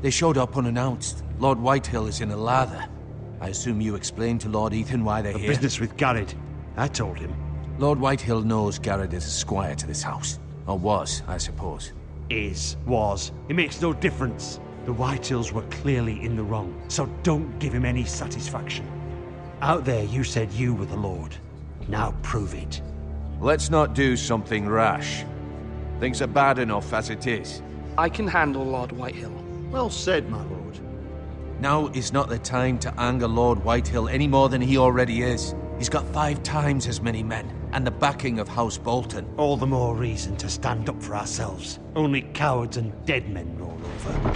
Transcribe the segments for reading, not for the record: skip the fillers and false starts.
They showed up unannounced. Lord Whitehill is in a lather. I assume you explained to Lord Ethan why they're here? Business with Garrett. I told him. Lord Whitehill knows Garrett is a squire to this house. Or was, I suppose. Was. It makes no difference. The Whitehills were clearly in the wrong, so don't give him any satisfaction. Out there you said you were the Lord. Now prove it. Let's not do something rash. Things are bad enough as it is. I can handle Lord Whitehill. Well said, my lord. Now is not the time to anger Lord Whitehill any more than he already is. He's got 5 times as many men, and the backing of House Bolton. All the more reason to stand up for ourselves. Only cowards and dead men roll over.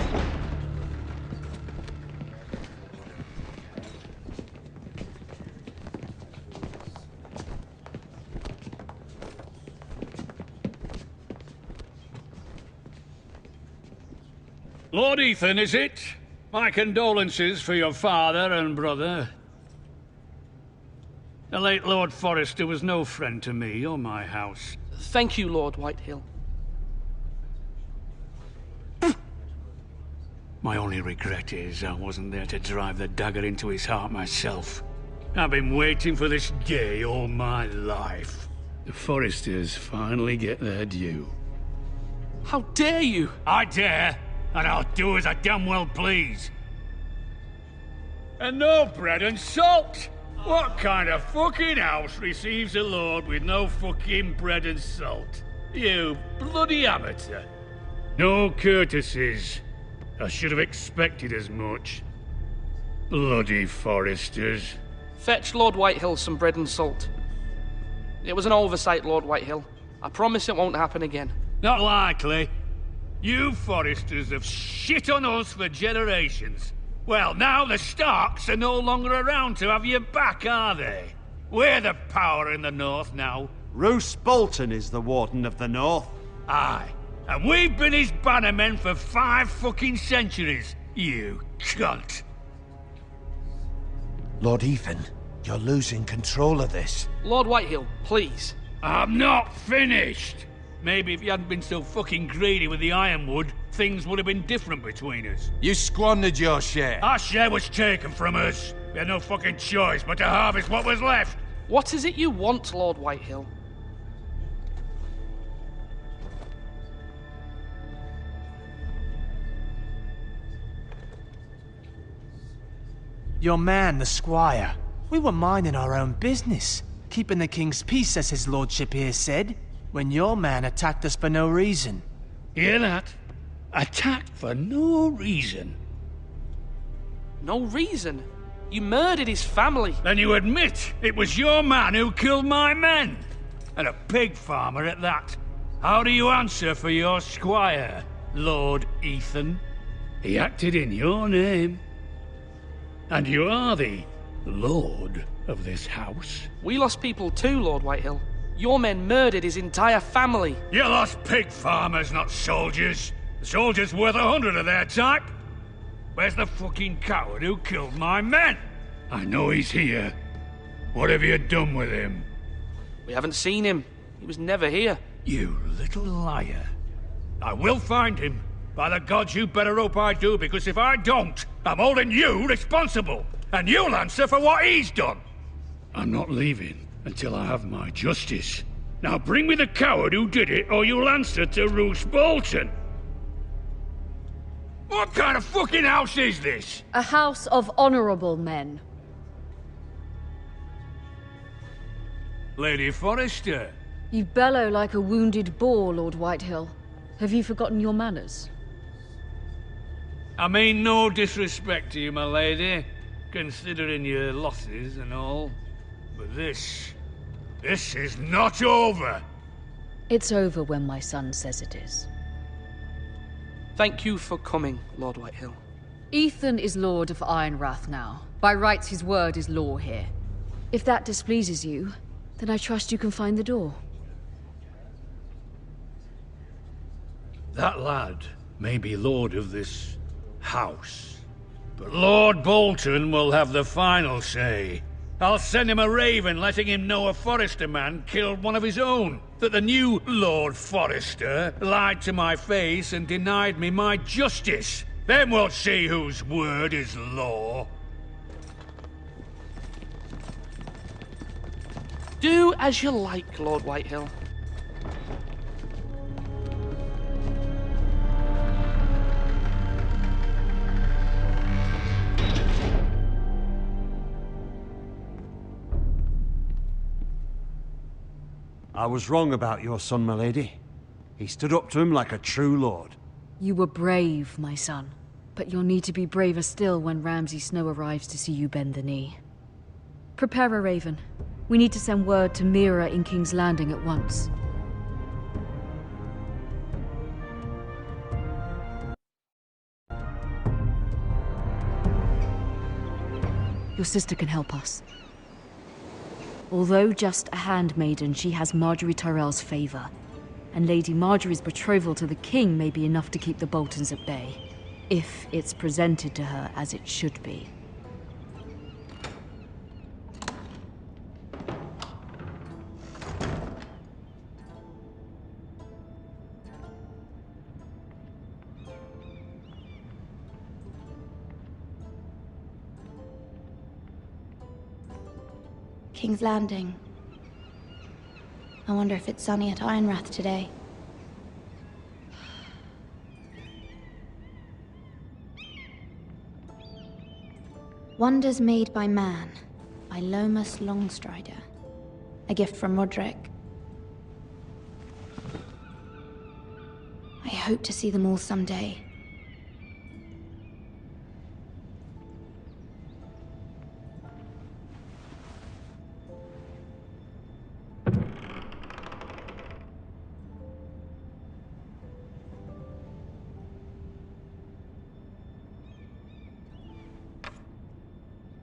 Lord Ethan, is it? My condolences for your father and brother. The late Lord Forrester was no friend to me or my house. Thank you, Lord Whitehill. My only regret is I wasn't there to drive the dagger into his heart myself. I've been waiting for this day all my life. The Forresters finally get their due. How dare you? I dare, and I'll do as I damn well please. And no bread and salt! What kind of fucking house receives a lord with no fucking bread and salt? You bloody amateur. No courtesies. I should have expected as much. Bloody Forresters. Fetch Lord Whitehill some bread and salt. It was an oversight, Lord Whitehill. I promise it won't happen again. Not likely. You Forresters have shit on us for generations. Well, now the Starks are no longer around to have you back, are they? We're the power in the north now. Roose Bolton is the Warden of the North. Aye. And we've been his bannermen for 5 fucking centuries, you cunt. Lord Ethan, you're losing control of this. Lord Whitehill, please. I'm not finished. Maybe if you hadn't been so fucking greedy with the ironwood, things would have been different between us. You squandered your share. Our share was taken from us. We had no fucking choice but to harvest what was left. What is it you want, Lord Whitehill? Your man, the squire. We were minding our own business, keeping the king's peace, as his lordship here said, when your man attacked us for no reason. Hear that? Attacked for no reason. No reason? You murdered his family. Then you admit it was your man who killed my men. And a pig farmer at that. How do you answer for your squire, Lord Ethan? He acted in your name. And you are the lord of this house. We lost people too, Lord Whitehill. Your men murdered his entire family. You lost pig farmers, not soldiers. The soldiers worth 100 of their type. Where's the fucking coward who killed my men? I know he's here. What have you done with him? We haven't seen him. He was never here. You little liar. I will find him. By the gods, you better hope I do, because if I don't, I'm holding you responsible. And you'll answer for what he's done. I'm not leaving until I have my justice. Now bring me the coward who did it, or you'll answer to Roose Bolton. What kind of fucking house is this? A house of honorable men. Lady Forrester. You bellow like a wounded boar, Lord Whitehill. Have you forgotten your manners? I mean no disrespect to you, my lady, considering your losses and all. But this is not over. It's over when my son says it is. Thank you for coming, Lord Whitehill. Ethan is Lord of Ironrath now. By rights, his word is law here. If that displeases you, then I trust you can find the door. That lad may be lord of this house, but Lord Bolton will have the final say. I'll send him a raven letting him know a Forrester man killed one of his own, that the new Lord Forrester lied to my face and denied me my justice. Then we'll see whose word is law. Do as you like, Lord Whitehill. I was wrong about your son, my lady. He stood up to him like a true lord. You were brave, my son. But you'll need to be braver still when Ramsay Snow arrives to see you bend the knee. Prepare a raven. We need to send word to Mira in King's Landing at once. Your sister can help us. Although just a handmaiden, she has Marjorie Tyrell's favor. And Lady Marjorie's betrothal to the king may be enough to keep the Boltons at bay. If it's presented to her as it should be. King's Landing. I wonder if it's sunny at Ironrath today. Wonders Made by Man, by Lomas Longstrider. A gift from Roderick. I hope to see them all someday.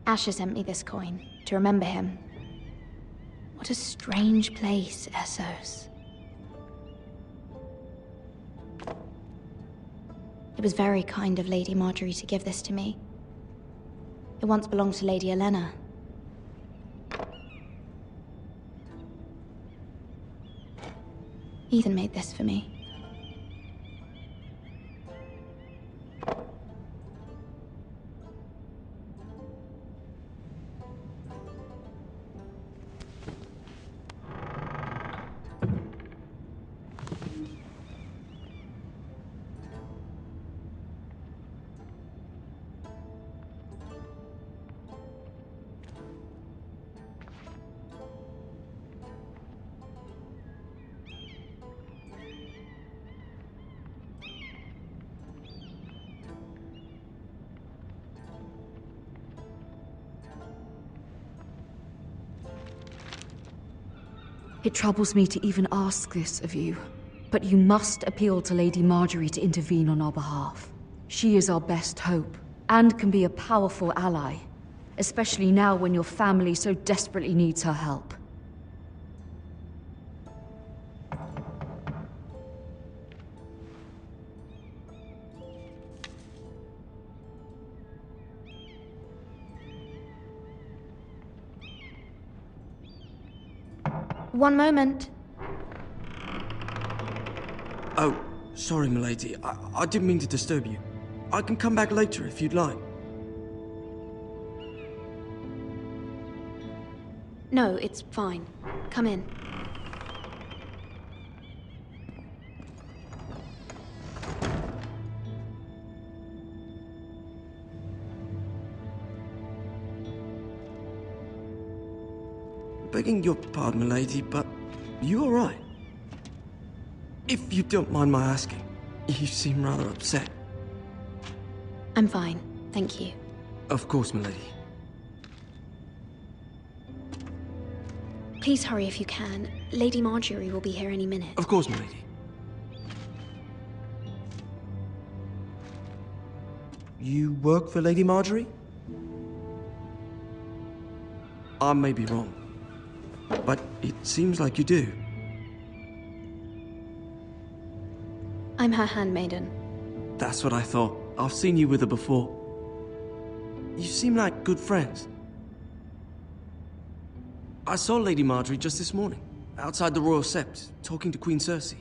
Asher sent me this coin, to remember him. What a strange place, Essos. It was very kind of Lady Marjorie to give this to me. It once belonged to Lady Elena. Ethan made this for me. It troubles me to even ask this of you, but you must appeal to Lady Marjorie to intervene on our behalf. She is our best hope, and can be a powerful ally, especially now when your family so desperately needs her help. One moment. Oh, sorry, milady. I didn't mean to disturb you. I can come back later if you'd like. No, it's fine. Come in. Begging your pardon, milady, but you all right? If you don't mind my asking, you seem rather upset. I'm fine, thank you. Of course, milady. Please hurry if you can. Lady Marjorie will be here any minute. Of course, milady. You work for Lady Marjorie? I may be wrong, but it seems like you do. I'm her handmaiden. That's what I thought. I've seen you with her before. You seem like good friends. I saw Lady Marjorie just this morning, outside the Royal Sept, talking to Queen Cersei.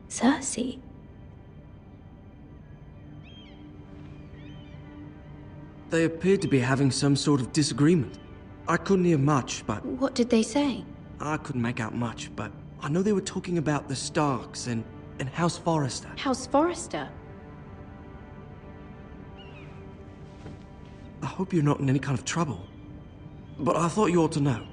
Cersei? They appeared to be having some sort of disagreement. I couldn't hear much, but... What did they say? I couldn't make out much, but I know they were talking about the Starks and House Forrister. House Forrister? I hope you're not in any kind of trouble, but I thought you ought to know.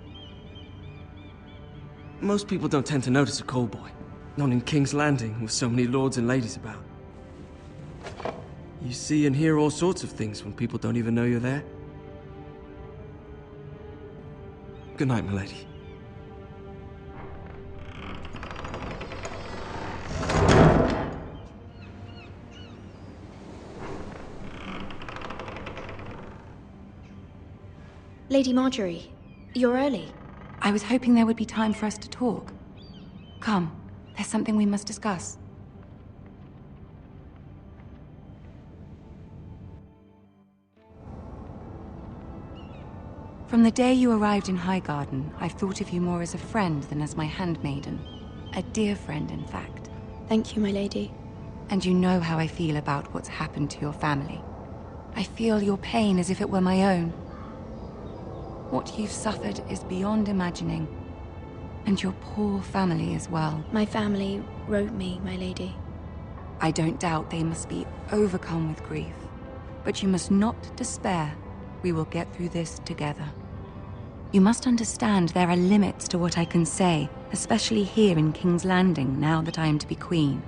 Most people don't tend to notice a callboy, not in King's Landing with so many lords and ladies about. You see and hear all sorts of things when people don't even know you're there. Good night, milady. Lady Marjorie, you're early. I was hoping there would be time for us to talk. Come, there's something we must discuss. From the day you arrived in Highgarden, I've thought of you more as a friend than as my handmaiden. A dear friend, in fact. Thank you, my lady. And you know how I feel about what's happened to your family. I feel your pain as if it were my own. What you've suffered is beyond imagining. And your poor family as well. My family wrote me, my lady. I don't doubt they must be overcome with grief. But you must not despair. We will get through this together. You must understand there are limits to what I can say, especially here in King's Landing, now that I am to be queen.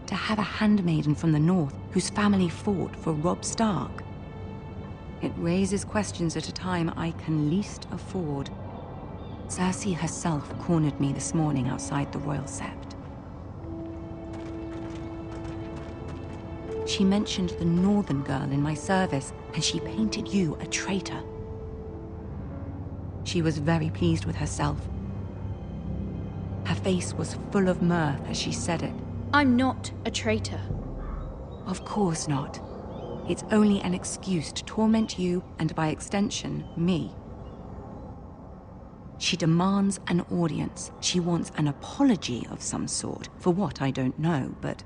To have a handmaiden from the north whose family fought for Robb Stark. It raises questions at a time I can least afford. Cersei herself cornered me this morning outside the Royal Sept. She mentioned the northern girl in my service, and she painted you a traitor. She was very pleased with herself. Her face was full of mirth as she said it. I'm not a traitor. Of course not. It's only an excuse to torment you, and by extension, me. She demands an audience. She wants an apology of some sort. For what, I don't know, but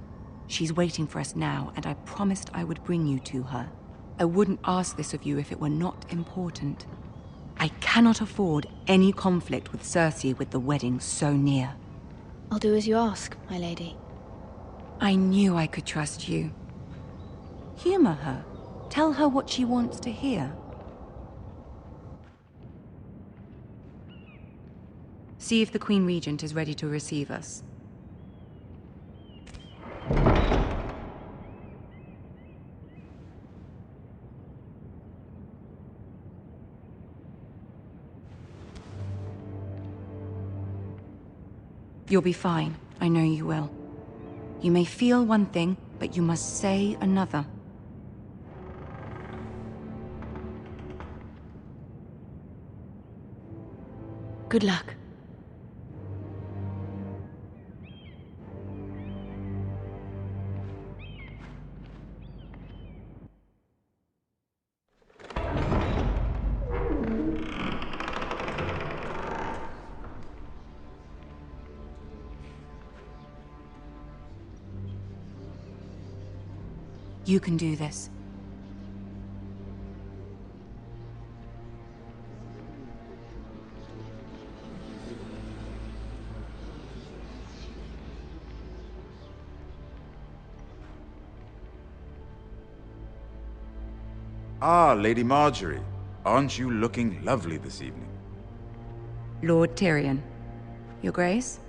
she's waiting for us now, and I promised I would bring you to her. I wouldn't ask this of you if it were not important. I cannot afford any conflict with Cersei with the wedding so near. I'll do as you ask, my lady. I knew I could trust you. Humor her. Tell her what she wants to hear. See if the Queen Regent is ready to receive us. You'll be fine. I know you will. You may feel one thing, but you must say another. Good luck. You can do this. Ah, Lady Marjorie. Aren't you looking lovely this evening? Lord Tyrion. Your Grace?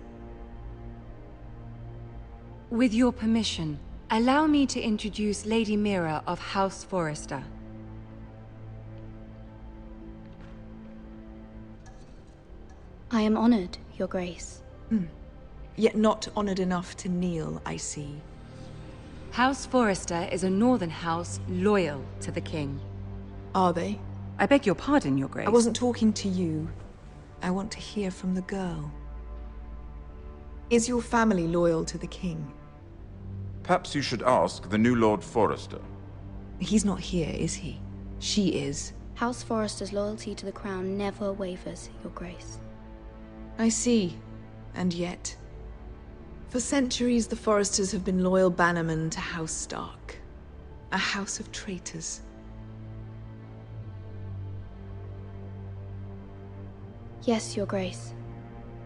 With your permission, allow me to introduce Lady Mira of House Forrister. I am honored, Your Grace. Yet not honored enough to kneel, I see. House Forrister is a northern house loyal to the king. Are they? I beg your pardon, Your Grace. I wasn't talking to you. I want to hear from the girl. Is your family loyal to the king? Perhaps you should ask the new Lord Forrister. He's not here, is he? She is. House Forrester's loyalty to the crown never wavers, Your Grace. I see. And yet... For centuries, the Forresters have been loyal bannermen to House Stark. A house of traitors. Yes, Your Grace.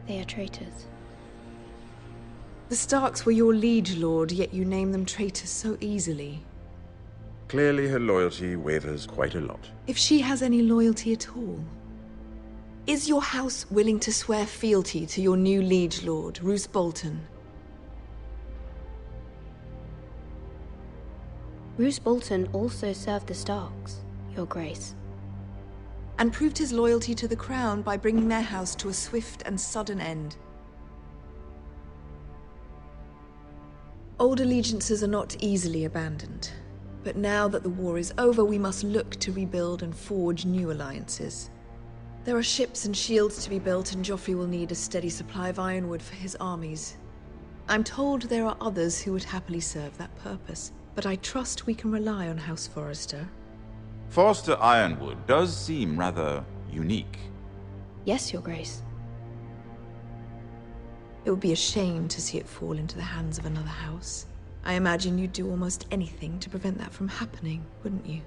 They are traitors. The Starks were your liege lord, yet you name them traitors so easily. Clearly her loyalty wavers quite a lot. If she has any loyalty at all. Is your house willing to swear fealty to your new liege lord, Roose Bolton? Roose Bolton also served the Starks, Your Grace. And proved his loyalty to the crown by bringing their house to a swift and sudden end. Old allegiances are not easily abandoned. But now that the war is over, we must look to rebuild and forge new alliances. There are ships and shields to be built, and Joffrey will need a steady supply of ironwood for his armies. I'm told there are others who would happily serve that purpose, but I trust we can rely on House Forrester. Forrester Ironwood does seem rather unique. Yes, Your Grace. It would be a shame to see it fall into the hands of another house. I imagine you'd do almost anything to prevent that from happening, wouldn't you?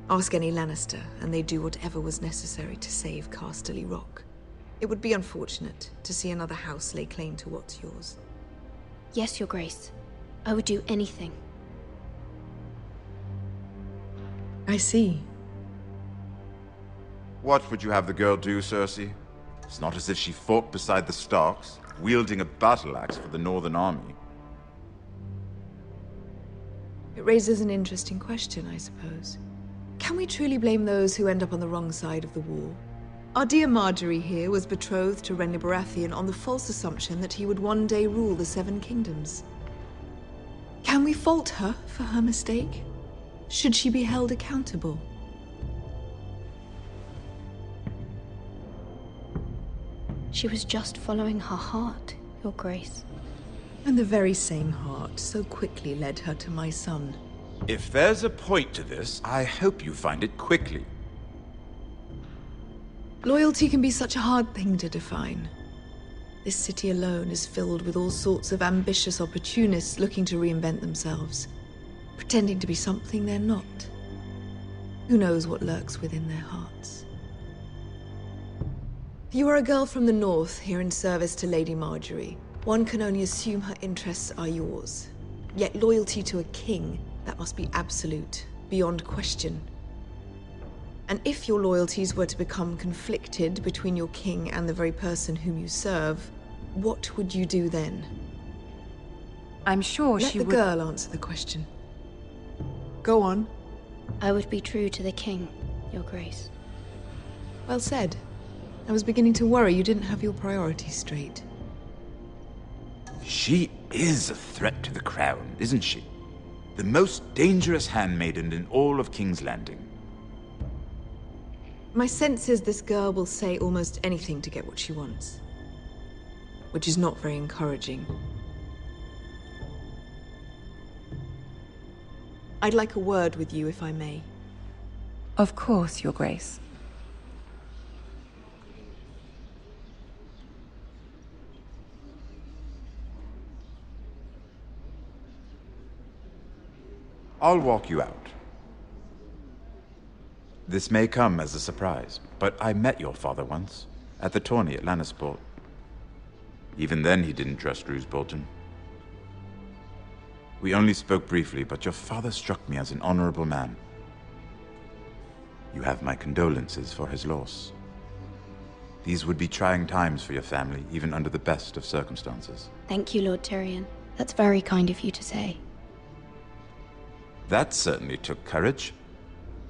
Ask any Lannister, and they'd do whatever was necessary to save Casterly Rock. It would be unfortunate to see another house lay claim to what's yours. Yes, Your Grace. I would do anything. I see. What would you have the girl do, Cersei? It's not as if she fought beside the Starks, wielding a battle axe for the Northern Army. It raises an interesting question, I suppose. Can we truly blame those who end up on the wrong side of the war? Our dear Marjorie here was betrothed to Renly Baratheon on the false assumption that he would one day rule the Seven Kingdoms. Can we fault her for her mistake? Should she be held accountable? She was just following her heart, Your Grace. And the very same heart so quickly led her to my son. If there's a point to this, I hope you find it quickly. Loyalty can be such a hard thing to define. This city alone is filled with all sorts of ambitious opportunists looking to reinvent themselves, pretending to be something they're not. Who knows what lurks within their hearts? You are a girl from the north here in service to Lady Marjorie. One can only assume her interests are yours. Yet loyalty to a king, that must be absolute, beyond question. And if your loyalties were to become conflicted between your king and the very person whom you serve, what would you do then? I'm sure she would... Let the girl answer the question. Go on. I would be true to the king, Your Grace. Well said. I was beginning to worry you didn't have your priorities straight. She is a threat to the crown, isn't she? The most dangerous handmaiden in all of King's Landing. My sense is this girl will say almost anything to get what she wants. Which is not very encouraging. I'd like a word with you, if I may. Of course, Your Grace. I'll walk you out. This may come as a surprise, but I met your father once, at the tourney at Lannisport. Even then he didn't trust Roose Bolton. We only spoke briefly, but your father struck me as an honorable man. You have my condolences for his loss. These would be trying times for your family, even under the best of circumstances. Thank you, Lord Tyrion. That's very kind of you to say. That certainly took courage.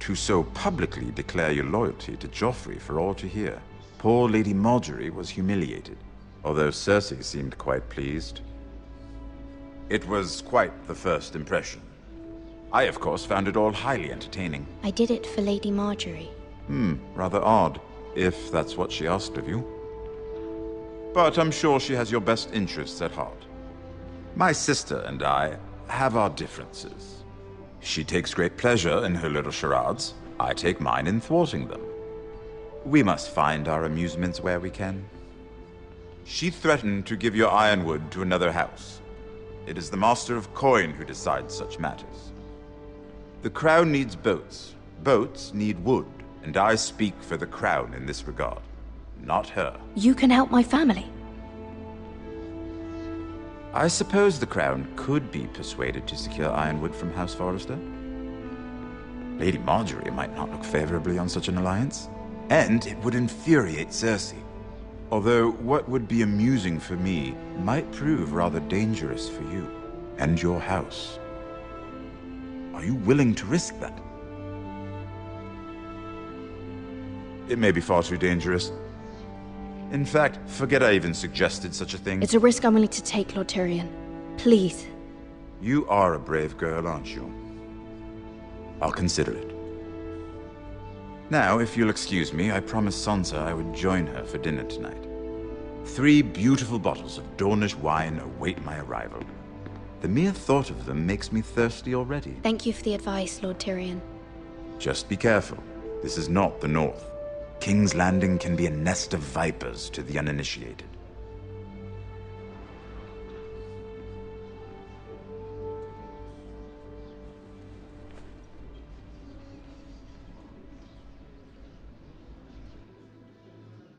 To so publicly declare your loyalty to Joffrey for all to hear. Poor Lady Marjorie was humiliated, although Cersei seemed quite pleased. It was quite the first impression. I, of course, found it all highly entertaining. I did it for Lady Marjorie. Rather odd, if that's what she asked of you. But I'm sure she has your best interests at heart. My sister and I have our differences. She takes great pleasure in her little charades. I take mine in thwarting them. We must find our amusements where we can. She threatened to give your ironwood to another house. It is the Master of Coin who decides such matters. The crown needs boats. Boats need wood, and I speak for the crown in this regard. not her. You can help my family. I suppose the Crown could be persuaded to secure Ironwood from House Forrester. Lady Marjorie might not look favorably on such an alliance, and it would infuriate Cersei. Although what would be amusing for me might prove rather dangerous for you and your house. Are you willing to risk that? It may be far too dangerous. In fact, forget I even suggested such a thing. It's a risk I'm willing to take, Lord Tyrion. Please. You are a brave girl, aren't you? I'll consider it. Now, if you'll excuse me, I promised Sansa I would join her for dinner tonight. 3 beautiful bottles of Dornish wine await my arrival. The mere thought of them makes me thirsty already. Thank you for the advice, Lord Tyrion. Just be careful. This is not the North. King's Landing can be a nest of vipers to the uninitiated.